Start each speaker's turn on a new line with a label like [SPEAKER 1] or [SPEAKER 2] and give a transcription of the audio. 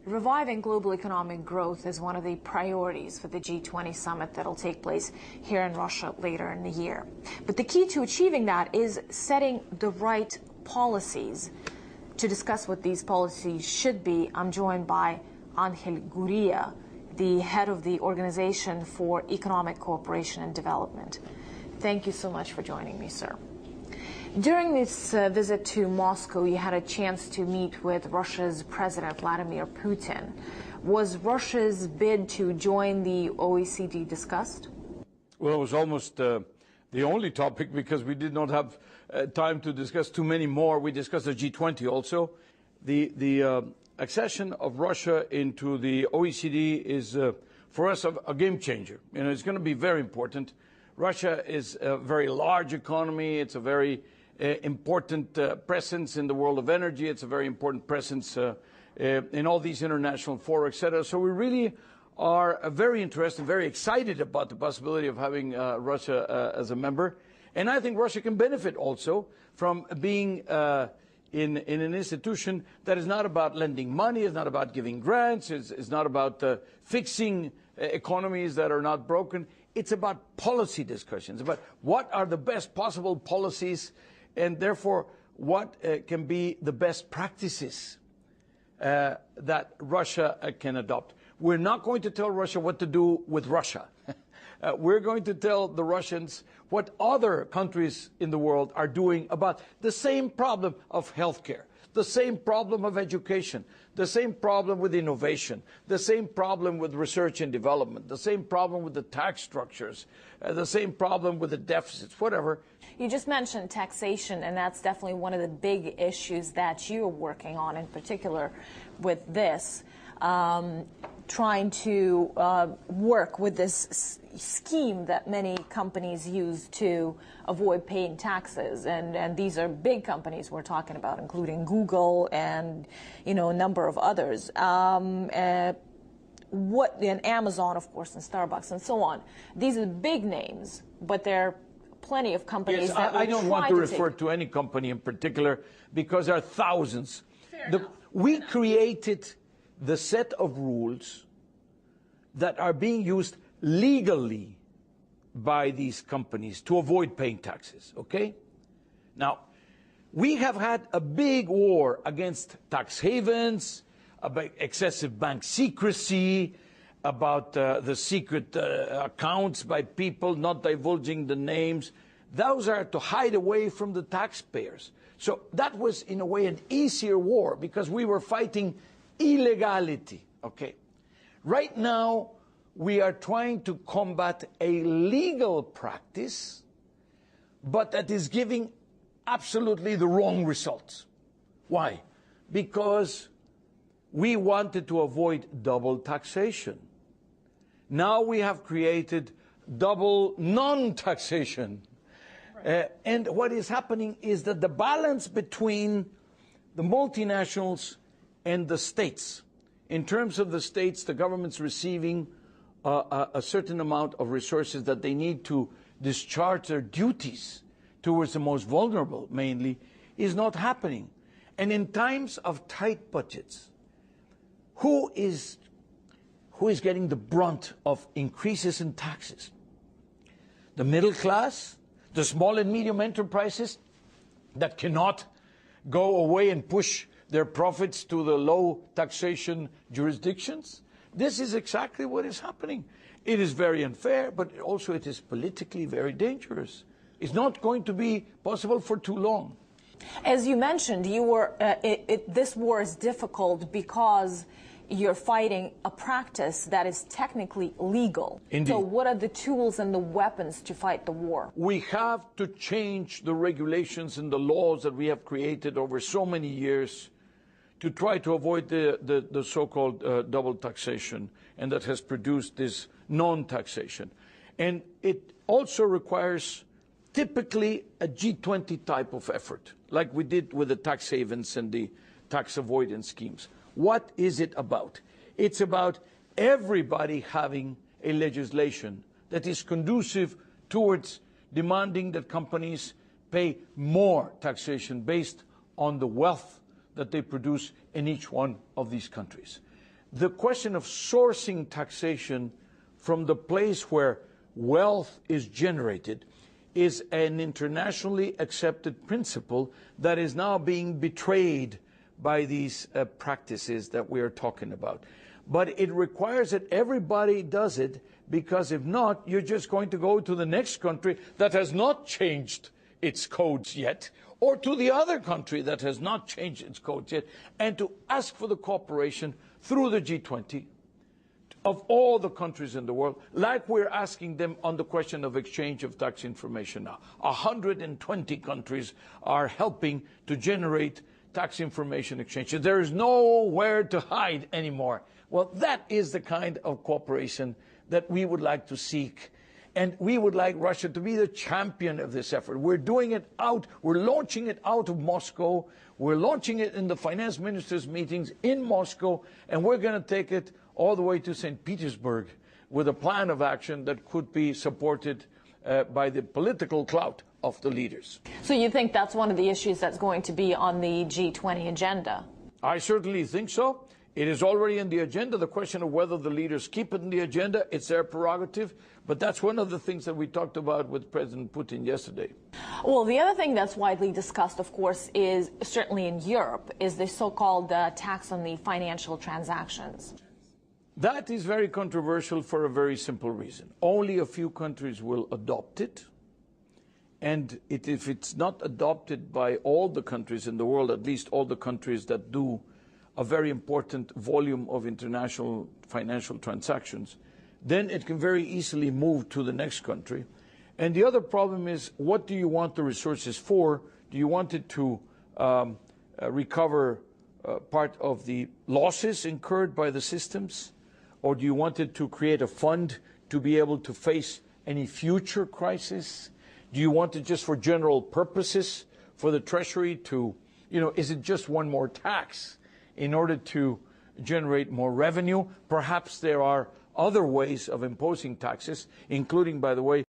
[SPEAKER 1] Reviving global economic growth is one of the priorities for the G20 summit that'll take place here in Russia later in the year. But the key to achieving that is setting the right policies. To discuss what these policies should be, I'm joined by Angel Gurria, the head of the Organization for Economic Cooperation and Development. Thank you so much for joining me, sir. During this visit to Moscow, you had a chance to meet with Russia's President Vladimir Putin. Was Russia's bid to join the OECD discussed?
[SPEAKER 2] Well, it was almost the only topic, because we did not have time to discuss too many more. We discussed the G20 also. The accession of Russia into the OECD is, for us, a game changer. You know, it's going to be very important. Russia is a very large economy. It's a very important presence in the world of energy. It's a very important presence in all these international fora, etc. So we really are very interested, very excited about the possibility of having Russia as a member. And I think Russia can benefit also from being in an institution that is not about lending money, it's not about giving grants, it's not about fixing economies that are not broken. It's about policy discussions, about what are the best possible policies, and therefore what can be the best practices that Russia can adopt. We're not going to tell Russia what to do with Russia. We're going to tell the Russians what other countries in the world are doing about the same problem of healthcare, the same problem of education, the same problem with innovation, the same problem with research and development, the same problem with the tax structures, the same problem with the deficits, whatever.
[SPEAKER 1] You just mentioned taxation, and that's definitely one of the big issues that you're working on, in particular with this, trying to work with this scheme that many companies use to avoid paying taxes, and these are big companies we're talking about, including Google and a number of others. And Amazon, of course, and Starbucks, and so on. These are big names, but there are plenty of companies that will
[SPEAKER 2] I don't want to refer to any company in particular, because there are thousands. We created the set of rules that are being used legally by these companies to avoid paying taxes, okay? Now, we have had a big war against tax havens, about excessive bank secrecy, about the secret accounts by people not divulging the names. Those are to hide away from the taxpayers. So that was, in a way, an easier war, because we were fighting illegality, okay? Right now, we are trying to combat a legal practice, but that is giving absolutely the wrong results. Why? Because we wanted to avoid double taxation. Now we have created double non-taxation. Right. And what is happening is that the balance between the multinationals and the states, in terms of the states, the government's receiving a certain amount of resources that they need to discharge their duties towards the most vulnerable, mainly, is not happening. And in times of tight budgets, who is getting the brunt of increases in taxes? The middle class, the small and medium enterprises that cannot go away and push their profits to the low taxation jurisdictions? This is exactly what is happening. It is very unfair, but also it is politically very dangerous. It's not going to be possible for too long.
[SPEAKER 1] As you mentioned, this war is difficult because you're fighting a practice that is technically legal.
[SPEAKER 2] Indeed.
[SPEAKER 1] So what are the tools and the weapons to fight the war?
[SPEAKER 2] We have to change the regulations and the laws that we have created over so many years to try to avoid the so-called double taxation, and that has produced this non-taxation. And it also requires typically a G20 type of effort, like we did with the tax havens and the tax avoidance schemes. What is it about? It's about everybody having a legislation that is conducive towards demanding that companies pay more taxation based on the wealth that they produce in each one of these countries. the question of sourcing taxation from the place where wealth is generated is an internationally accepted principle that is now being betrayed by these practices that we are talking about. But it requires that everybody does it, because if not, you're just going to go to the next country that has not changed its codes yet, or to the other country that has not changed its codes yet, and to ask for the cooperation through the G20 of all the countries in the world, like we're asking them on the question of exchange of tax information now. 120 countries are helping to generate tax information exchange. There is nowhere to hide anymore. Well, that is the kind of cooperation that we would like to seek. And we would like Russia to be the champion of this effort. We're doing it out, we're launching it out of Moscow, we're launching it in the finance ministers' meetings in Moscow, and we're going to take it all the way to St. Petersburg with a plan of action that could be supported by the political clout of the leaders.
[SPEAKER 1] So you think that's one of the issues that's going to be on the G20 agenda?
[SPEAKER 2] I certainly think so. It is already in the agenda. The question of whether the leaders keep it in the agenda, it's their prerogative. But that's one of the things that we talked about with President Putin yesterday.
[SPEAKER 1] Well, the other thing that's widely discussed, of course, is certainly in Europe, is the so-called tax on the financial transactions.
[SPEAKER 2] That is very controversial for a very simple reason. Only a few countries will adopt it. And if it's not adopted by all the countries in the world, at least all the countries that do a very important volume of international financial transactions, then it can very easily move to the next country. And the other problem is, what do you want the resources for? Do you want it to recover part of the losses incurred by the systems? Or do you want it to create a fund to be able to face any future crisis? Do you want it just for general purposes, for the Treasury to, is it just one more tax in order to generate more revenue? Perhaps there are other ways of imposing taxes, including, by the way,